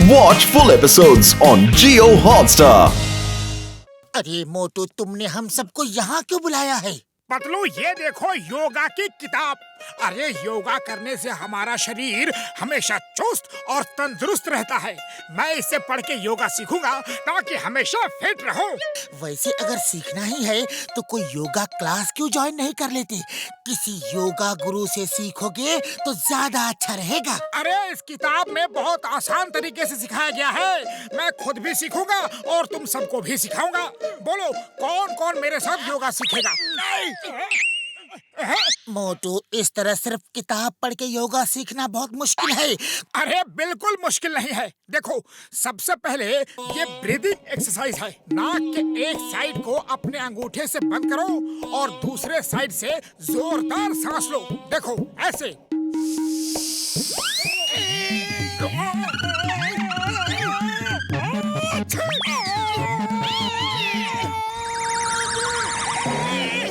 Watch full episodes on Jio Hotstar. अरे मोटू, तुमने हम सबको यहाँ क्यों बुलाया है? पतलू, ये देखो योगा की किताब। अरे योगा करने से हमारा शरीर हमेशा चुस्त और तंदुरुस्त रहता है। मैं इसे पढ़ के योगा सीखूंगा ताकि हमेशा फिट रहूं। वैसे अगर सीखना ही है तो कोई योगा क्लास क्यों ज्वाइन नहीं कर लेते? किसी योगा गुरु से सीखोगे तो ज्यादा अच्छा रहेगा। अरे इस किताब में बहुत आसान तरीके से सिखाया गया है। मैं खुद भी सीखूंगा और तुम सबको भी सिखाऊंगा। बोलो, कौन कौन मेरे साथ योगा सीखेगा? मोटू, इस तरह सिर्फ किताब पढ़ के योगा सीखना बहुत मुश्किल है। अरे बिल्कुल मुश्किल नहीं है। देखो, सबसे पहले ये ब्रीदिंग एक्सरसाइज है। नाक के एक साइड को अपने अंगूठे से बंद करो और दूसरे साइड से जोरदार सांस लो। देखो, ऐसे।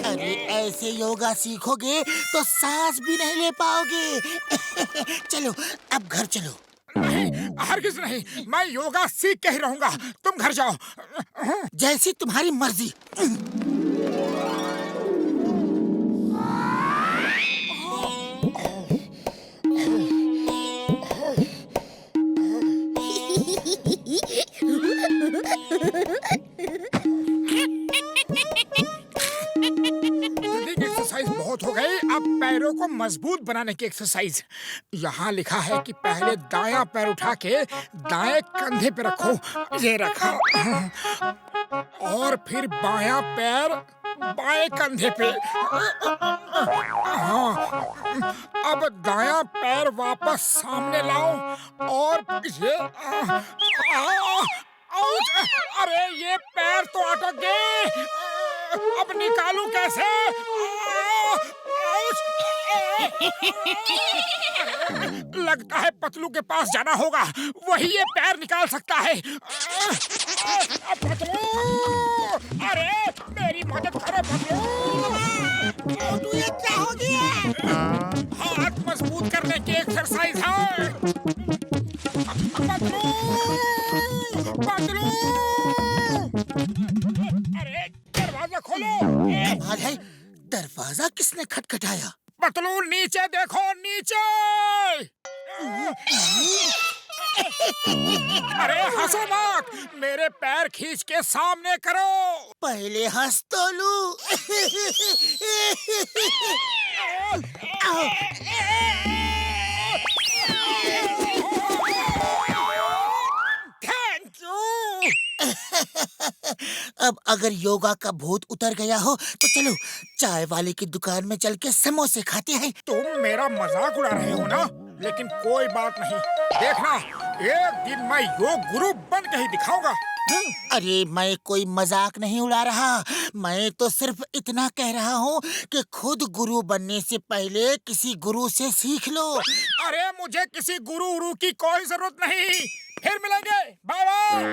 अरे ऐसे योगा सीखोगे तो सांस भी नहीं ले पाओगे। चलो, अब घर चलो। नहीं, हरगिज नहीं। मैं योगा सीख के ही रहूंगा। तुम घर जाओ। जैसी तुम्हारी मर्जी। ब्रीदिंग एक्सरसाइज बहुत हो गई। अब पैरों को मजबूत बनाने की एक्सरसाइज। यहाँ लिखा है कि पहले दायां पैर उठा के दाएं कंधे पे रखो। ये रखा। और फिर बायां पैर बाएं कंधे पे। हाँ। अब दायां पैर वापस सामने लाओ और ये आउच! अरे ये पैर तो अटक गए। अब निकालूं कैसे? आउच! लगता है पतलू के पास जाना होगा। वही ये पैर निकाल सकता है। पतलू! अरे मेरी मदद करो पतलू। ये क्या हो गया? हाथ मजबूत करने की एक्सरसाइज है। पतलू! पतलू! अरे दरवाजा खोलो। कमाल है, दरवाजा किसने खटखटाया? पतलू, नीचे देखो, नीचे। अरे हंसो मत। मेरे पैर खींच के सामने करो। पहले हंस तो लूं। Thank you. अब अगर योगा का भूत उतर गया हो तो चलो चाय वाले की दुकान में चल के समोसे खाते हैं। तुम मेरा मजाक उड़ा रहे हो ना? लेकिन कोई बात नहीं। देखना, एक दिन मैं योग गुरु बन के ही दिखाऊंगा। अरे मैं कोई मजाक नहीं उड़ा रहा। मैं तो सिर्फ इतना कह रहा हूँ कि खुद गुरु बनने से पहले किसी गुरु से सीख लो। अरे मुझे किसी गुरु उरु की कोई जरूरत नहीं। फिर मिलेंगे। Bye bye.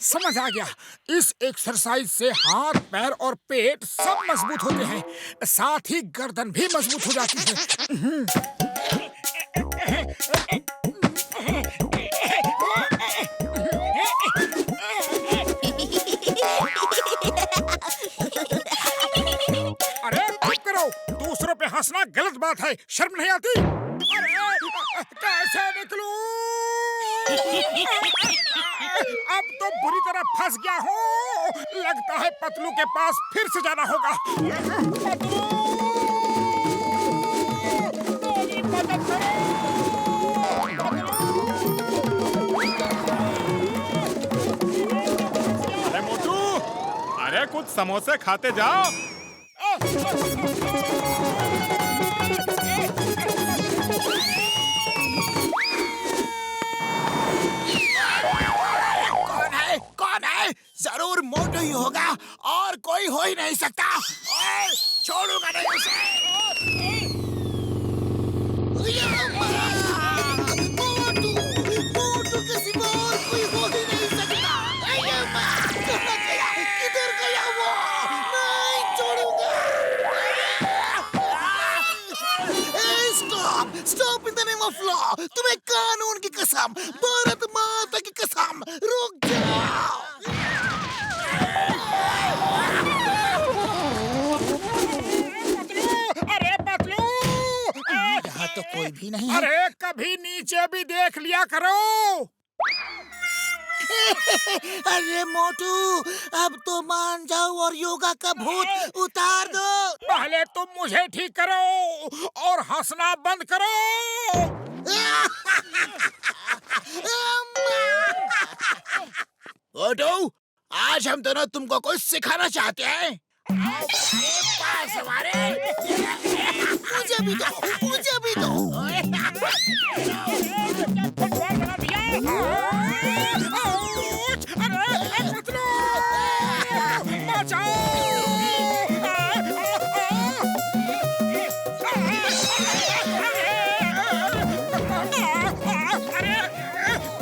समझ आ गया। इस एक्सरसाइज से हाथ, पैर और पेट सब मजबूत होते हैं। साथ ही गर्दन भी मजबूत हो जाती है। अरे चुप करो। दूसरों पे हंसना गलत बात है। शर्म नहीं आती? अरे कैसे निकलूं? अब तो बुरी तरह फंस गया हूँ। लगता है पतलू के पास फिर से जाना होगा। पतलू! मेरी मदद करो। अरे मोटू, अरे कुछ समोसे खाते जाओ। कौन है? जरूर मोटू ही होगा और कोई हो ही नहीं सकता। ओए, छोड़ूंगा नहीं उसे। मोटू, मोटू के सिवा और कोई हो ही नहीं सकता। किधर गया वो? नहीं छोड़ूंगा। Stop in the name of law. तुम्हें कानून की कसम, भारत माता की कसम, रुक जाओ। अरे पतलू, यहाँ तो कोई भी नहीं है। अरे कभी नीचे भी देख लिया करो। अरे मोटू, अब तो मान जाओ और योगा का भूत उतार दो। पहले तुम मुझे ठीक करो और हंसना बंद करो। मोटू, आज हम दोनों तुमको कुछ सिखाना चाहते हैं। मुझे भी दो, मुझे भी दो।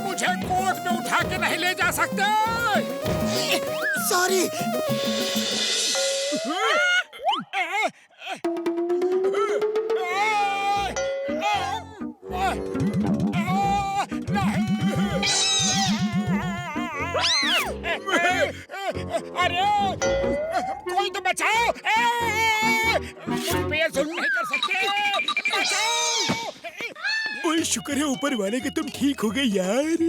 मुझे गोद में उठा के नहीं ले जा सकते। सॉरी। अरे कोई तो बचाओ। मुझ पे ये जुल्म नहीं कर सकते। बचाओ। ओए शुक्र है ऊपर वाले के तुम ठीक हो गए यार।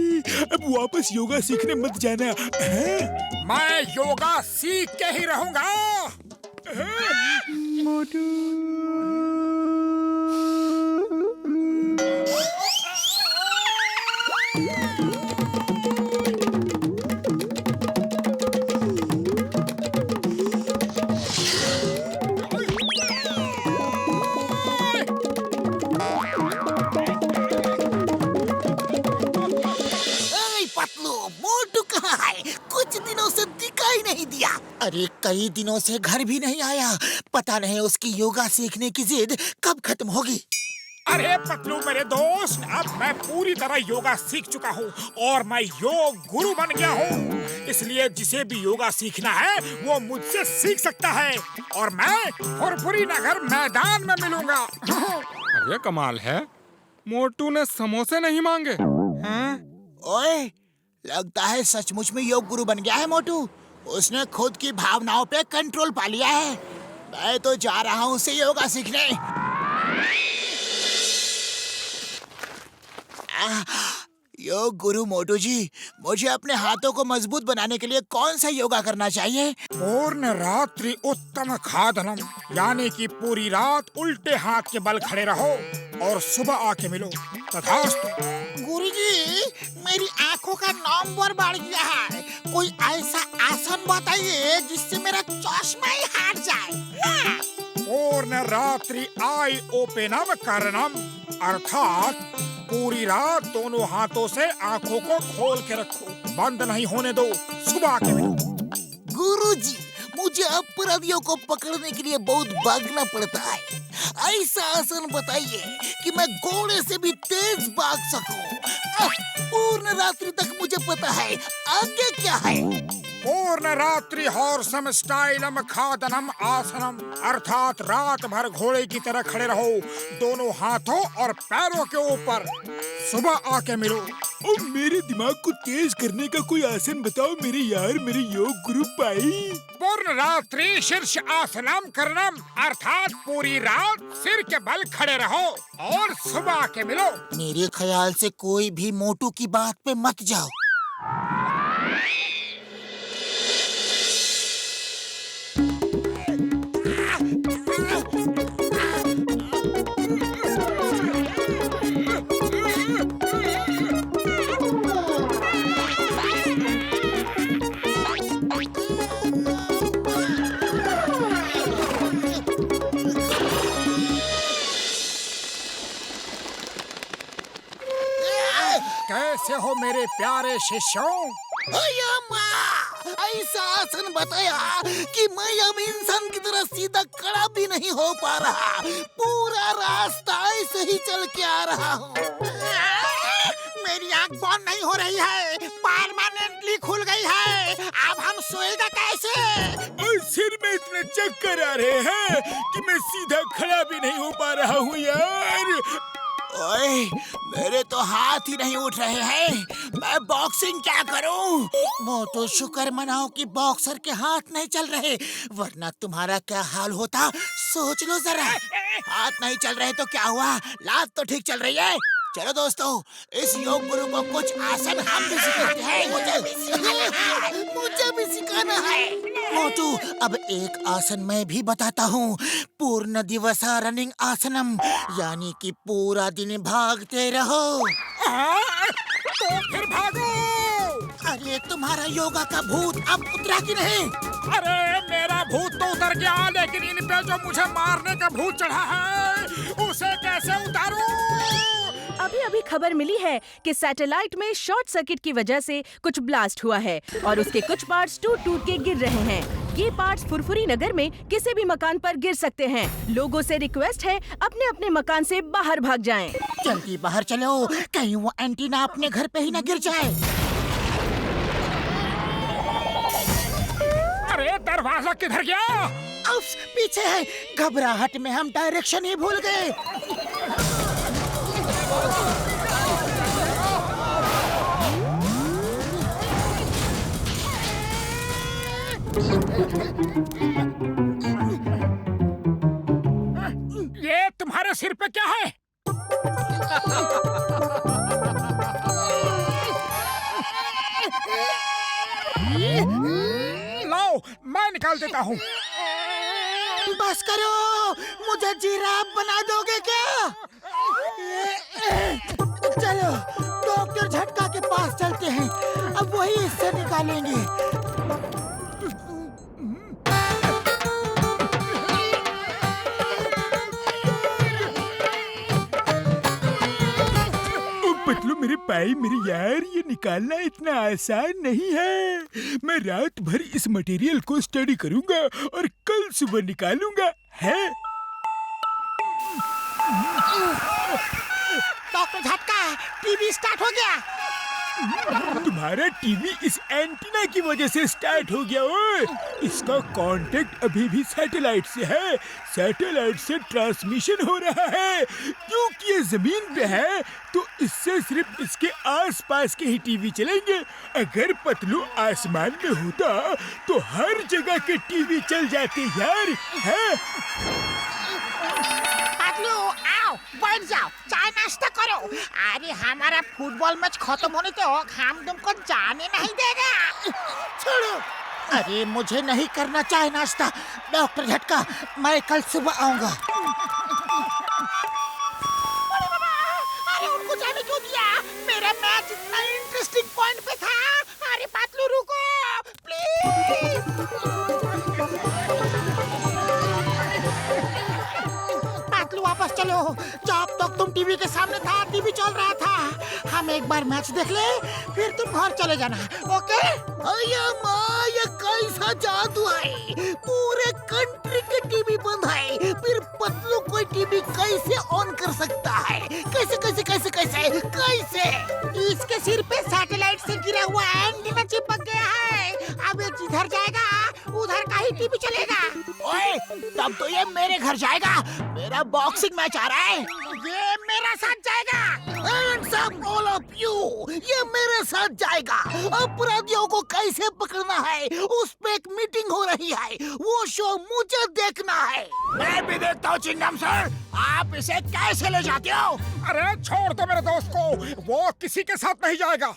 अब वापस योगा सीखने मत जाना। मैं योगा सीख के ही रहूंगा। मोटू मोटू कहाँ है? कुछ दिनों से दिखाई नहीं दिया। अरे कई दिनों से घर भी नहीं आया। पता नहीं उसकी योगा सीखने की जिद कब खत्म होगी। अरे पतलू मेरे दोस्त, अब मैं पूरी तरह योगा सीख चुका हूँ और मैं योग गुरु बन गया हूँ। इसलिए जिसे भी योगा सीखना है वो मुझसे सीख सकता है और मैं फुरफुरी नगर मैदान में मिलूंगा। ये कमाल है, मोटू ने समोसे नहीं मांगे। हाँ? ओए, लगता है सचमुच में योग गुरु बन गया है मोटू। उसने खुद की भावनाओं पे कंट्रोल पा लिया है। मैं तो जा रहा हूँ उसे योगा सीखने। योग गुरु मोटू जी, मुझे अपने हाथों को मजबूत बनाने के लिए कौन सा योगा करना चाहिए? पूर्ण रात्रि उत्तम खादनम, यानी कि पूरी रात उल्टे हाथ के बल खड़े रहो और सुबह आके मिलो। तथास्तु। गुरुजी, मेरी आंखों का नंबर बढ़ गया है। कोई ऐसा आसन बताइए जिससे मेरा चश्मा ही हट जाए। पूर्ण रात्रि आई ओपेनम करणम, अर्थात पूरी रात दोनों हाथों से आंखों को खोल के रखो, बंद नहीं होने दो, सुबह के मिलो। गुरुजी, मुझे अपराधियों को पकड़ने के लिए बहुत भागना पड़ता है। ऐसा आसन बताइए कि मैं घोड़े से भी तेज भाग सकूं। पूर्ण रात्रि तक मुझे पता है, आगे क्या है? पूर्ण रात्रि हॉर्सम स्टाइलम खादनम आसनम, अर्थात रात भर घोड़े की तरह खड़े रहो, दोनों हाथों और पैरों के ऊपर, सुबह आके मिलो। और मेरे दिमाग को तेज करने का कोई आसन बताओ मेरे यार, मेरे योग गुरु भाई। पूर्ण रात्रि शीर्ष आसनम करणम, अर्थात पूरी रात सिर के बल खड़े रहो और सुबह आके मिलो। मेरे ख्याल से कोई भी मोटू की बात पे मत जाओ। कैसे हो मेरे प्यारे शिष्यों? ऐसा आसन बताया कि मैं अब इंसान की तरह सीधा खड़ा भी नहीं हो पा रहा। पूरा रास्ता ऐसे ही चल के आ रहा हूँ। मेरी आँख बंद नहीं हो रही है, परमानेंटली खुल गई है। अब हम सोएगा कैसे? और सिर में इतने चक्कर आ रहे हैं कि मैं सीधा खड़ा भी नहीं हो पा रहा हूँ यार। ओए, मेरे तो हाथ ही नहीं उठ रहे हैं। मैं बॉक्सिंग क्या करूं? मोटू शुक्र मनाओ कि बॉक्सर के हाथ नहीं चल रहे, वरना तुम्हारा क्या हाल होता सोच लो जरा। हाथ नहीं चल रहे तो क्या हुआ, लात तो ठीक चल रही है। चलो दोस्तों, इस योग गुरु को कुछ आसन हम भी सिखाते हैं। मुझे भी सिखाना है। मोटू, अब एक आसन मैं भी बताता हूँ। पूर्ण दिवसा रनिंग आसनम, यानी कि पूरा दिन भागते रहो। तो फिर भागो। अरे तुम्हारा योगा का भूत अब उतरा कि नहीं? अरे मेरा भूत तो उतर गया, लेकिन इन पे जो मुझे मारने का भूत चढ़ा है उसे कैसे उतारूं? अभी अभी खबर मिली है कि सैटेलाइट में शॉर्ट सर्किट की वजह से कुछ ब्लास्ट हुआ है और उसके कुछ पार्ट्स टूट के गिर रहे हैं। ये पार्ट्स फुरफुरी नगर में किसी भी मकान पर गिर सकते हैं। लोगों से रिक्वेस्ट है अपने अपने मकान से बाहर भाग जाएं। जल्दी बाहर चलो, कहीं वो एंटीना अपने घर पे ही न गिर जाए। अरे दरवाजा किधर गया? उफ्स, पीछे है। घबराहट में हम डायरेक्शन ही भूल गए। ये तुम्हारे सिर पे क्या है? लाओ, मैं निकाल देता हूँ। बस करो, मुझे जिराफ बना दोगे क्या? चलो डॉक्टर झटका के पास चलते हैं, अब वही इससे निकालेंगे। पतलू मेरे भाई मेरे यार, ये निकालना इतना आसान नहीं है। मैं रात भर इस मटेरियल को स्टडी करूंगा और कल सुबह निकालूंगा है। डॉक्टर झटका, टीवी स्टार्ट हो गया। तुम्हारा टीवी इस एंटीना की वजह से स्टार्ट हो गया। ओए, इसका कांटेक्ट अभी भी सैटेलाइट से है। सैटेलाइट से ट्रांसमिशन हो रहा है। क्योंकि ये जमीन पे है तो इससे सिर्फ इसके आसपास के ही टीवी चलेंगे। अगर पतलू आसमान में होता तो हर जगह के टीवी चल जाते यार है। पतलू आओ, बैठ जाओ, चाय नाश्ता करो। अरे हमारा फुटबॉल मैच खत्म होने तो हम तुमको जाने नहीं देगा। छोड़ो। अरे मुझे नहीं करना चाय नाश्ता। डॉक्टर झटका, मैं कल सुबह आऊंगा। अरे उनको जाने क्यों दिया? मेरा मैच इतना इंटरेस्टिंग पॉइंट पे था। अरे पतलू रुको प्लीज। वापस चलो। जब तक तुम टीवी के सामने था, टीवी चल रहा था। हम एक बार मैच देख ले, फिर तुम घर चले जाना, ओके? भैया माँ, ये कैसा जादू है? पूरे कंट्री के टीवी बंद है, फिर पतलू कोई टीवी कैसे ऑन कर सकता है? कैसे कैसे कैसे कैसे कैसे? इसके सिर पे सैटेलाइट से गिरा हुआ एंटीना चिपक गया है। अब ये जिधर जाएगा उधर का ही टीवी चलेगा। ओए, तब तो ये मेरे घर जाएगा। मेरा बॉक्सिंग मैच आ रहा है, ये मेरा साथ जाएगा। Hands up all of you, ये मेरे साथ जाएगा। अपराधियों को कैसे पकड़ना है उस पे एक मीटिंग हो रही है। वो शो मुझे देखना है। मैं भी देखता हूँ चिंगम सर, आप इसे कैसे ले जाते हो? अरे छोड़ दो मेरे दोस्त को, वो किसी के साथ नहीं जाएगा।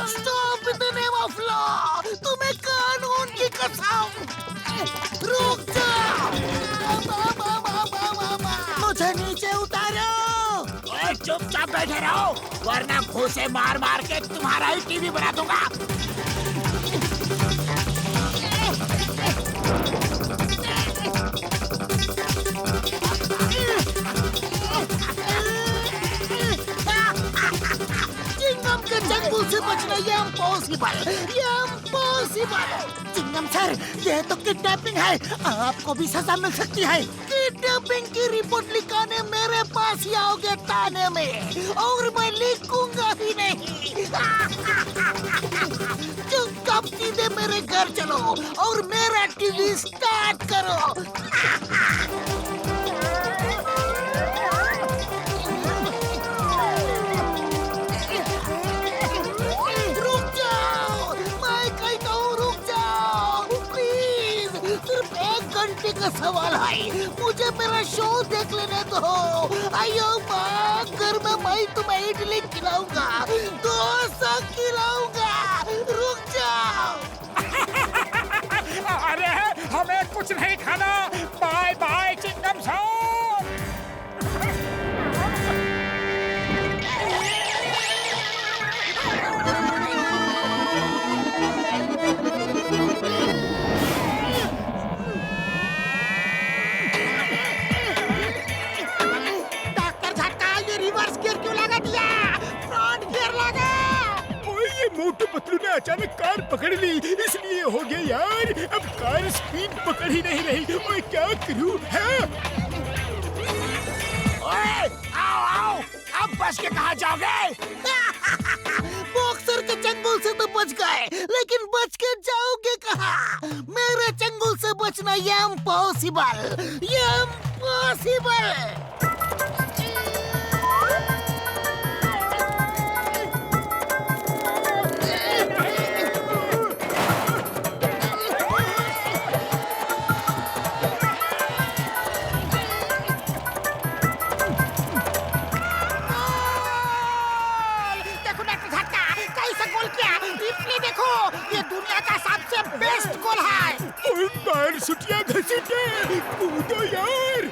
Stop in the name of law! तुम्हें कानून की कसम! रुक जाओ! मुझे नीचे उतारो! और चुपचाप बैठे रहो, वरना घूंसे मार मार के तुम्हारा ही टीवी बना दूंगा। चिंगम के जंगल से बचना ये इम्पॉसिबल। चिंगम सर, ये तो किडनैपिंग है, आपको भी सजा मिल सकती है। किडनैपिंग की रिपोर्ट लिखाने मेरे पास ही आओगे थाने में, और मैं लिखूंगा ही नहीं। चुप आप सीधे मेरे घर चलो और मेरा टीवी स्टार्ट करो। रुक जाओ, मैं कहता हूँ रुक जाओ प्लीज। सिर्फ 1 घंटे का सवाल है, मुझे मेरा शो देख लेने दो। आयो माँ, घर में मैं तुम्हें इडली खिलाऊंगा, डोसा खिलाऊंगा। रुक जाओ। अरे हमें कुछ नहीं खाना। Bye bye chewing gum song. Doctor झटका, ये रिवर्स गियर क्यों लगा दिया? फ्रंट गियर लगा। ओए, ये मोटू पतलू ने अचानक कार पकड़ ली, इसलिए हो गया यार। अब कार स्पीड पकड़ ही नहीं रही। ओए, क्या करूं? हाँ? ओए, आओ आओ, अब बच के कहाँ जाओगे? बॉक्सर के चंगुल से तो बच गए, लेकिन बच के जाओगे कहाँ? मेरे चंगुल से बचना ये इम्पॉसिबल, ये इम्पॉसिबल। देखो डॉक्टर झटका, कैसा गोल किया? रिप्ले देखो, ये दुनिया का सबसे बेस्ट गोल है। ओए, कार सुटिया घसीटे, कूदो यार।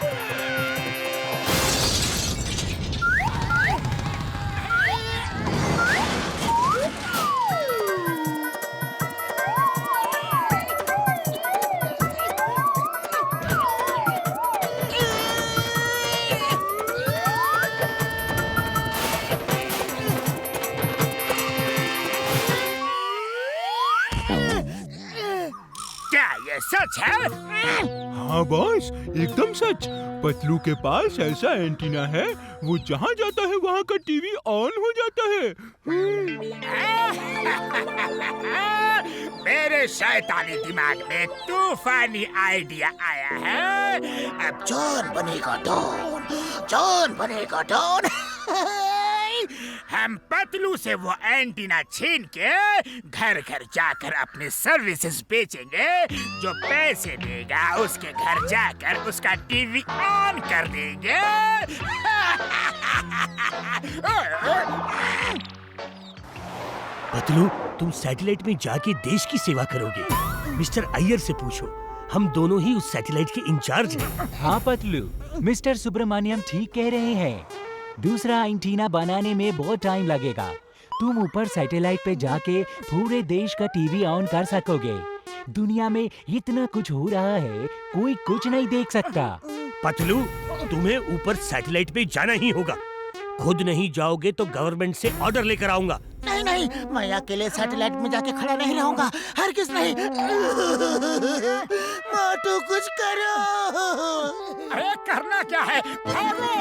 क्या ये सच है? हाँ बॉस, एकदम सच। पतलू के पास ऐसा एंटीना है, वो जहाँ जाता है वहाँ का टीवी ऑन हो जाता है। मेरे शैतानी दिमाग में तूफानी आइडिया आया है। अब जॉन बनेगा डॉन, जॉन बनेगा डॉन। हम पतलू से वो एंटीना छीन के घर घर जाकर अपनी सर्विसेज बेचेंगे। जो पैसे देगा उसके घर जाकर उसका टीवी ऑन कर देंगे। पतलू, तुम सैटेलाइट में जाके देश की सेवा करोगे। मिस्टर अय्यर से पूछो, हम दोनों ही उस सैटेलाइट के इंचार्ज हैं। हाँ पतलू, मिस्टर सुब्रमण्यम ठीक कह रहे हैं। दूसरा एंटीना बनाने में बहुत टाइम लगेगा। तुम ऊपर सैटेलाइट पे जाके पूरे देश का टीवी ऑन कर सकोगे। दुनिया में इतना कुछ हो रहा है, कोई कुछ नहीं देख सकता। पतलू, तुम्हें ऊपर सैटेलाइट पे जाना ही होगा। खुद नहीं जाओगे तो गवर्नमेंट से ऑर्डर लेकर आऊंगा। नहीं नहीं, मैं अकेले सैटेलाइट में जाके खड़ा नहीं रहूंगा, हरगिज नहीं। मोटू कुछ करो। अरे करना क्या है? भागो!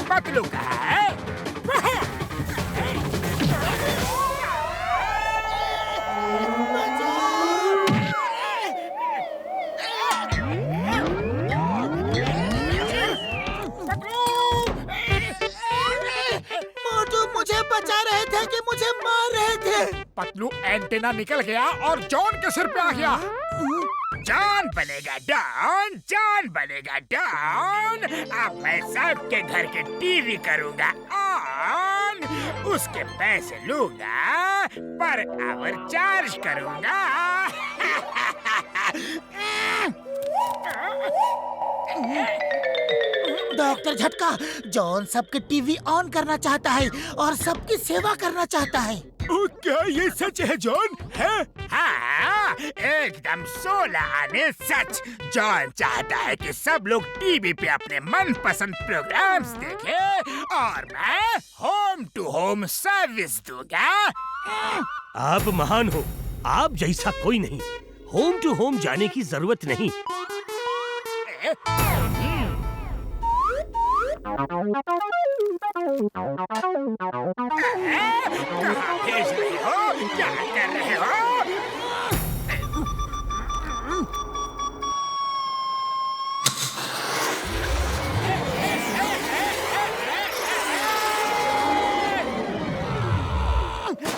पतलू कहाँ है? मोटू मुझे बचा रहे थे कि मुझे मार रहे थे? पतलू एंटीना निकल गया और जॉन के सिर पे आ गया। जॉन बनेगा डॉन, जॉन बनेगा डॉन। अब मैं सबके घर के टीवी करूंगा ऑन। उसके पैसे लूंगा पर आवर चार्ज करूंगा। डॉक्टर झटका, जॉन सबके टीवी ऑन करना चाहता है और सबकी सेवा करना चाहता है। ओ, क्या ये सच है जॉन? है? हाँ, एकदम 16 आने सच। जॉन चाहता है कि सब लोग टीवी पे अपने मनपसंद प्रोग्राम्स देखें और मैं होम टू होम सर्विस दूंगा। आप महान हो, आप जैसा कोई नहीं। होम टू होम जाने की जरूरत नहीं। कहाँ भेज रहे हो? क्या कर रहे हो?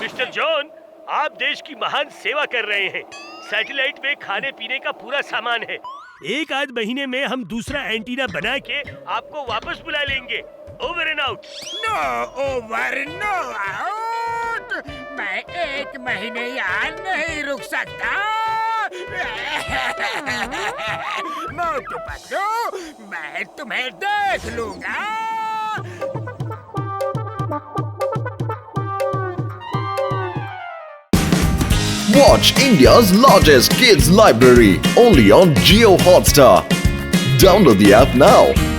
मिस्टर जॉन, आप देश की महान सेवा कर रहे हैं। सैटेलाइट में खाने पीने का पूरा सामान है। एक आध महीने में हम दूसरा एंटीना बना के आपको वापस बुला लेंगे। Over and out. No over no out. मैं 1 महीने यहाँ नहीं रुक सकता। मोटू पतलू, मैं तुम्हें देख लूंगा। Watch India's largest kids library only on Jio Hotstar. Download the app now.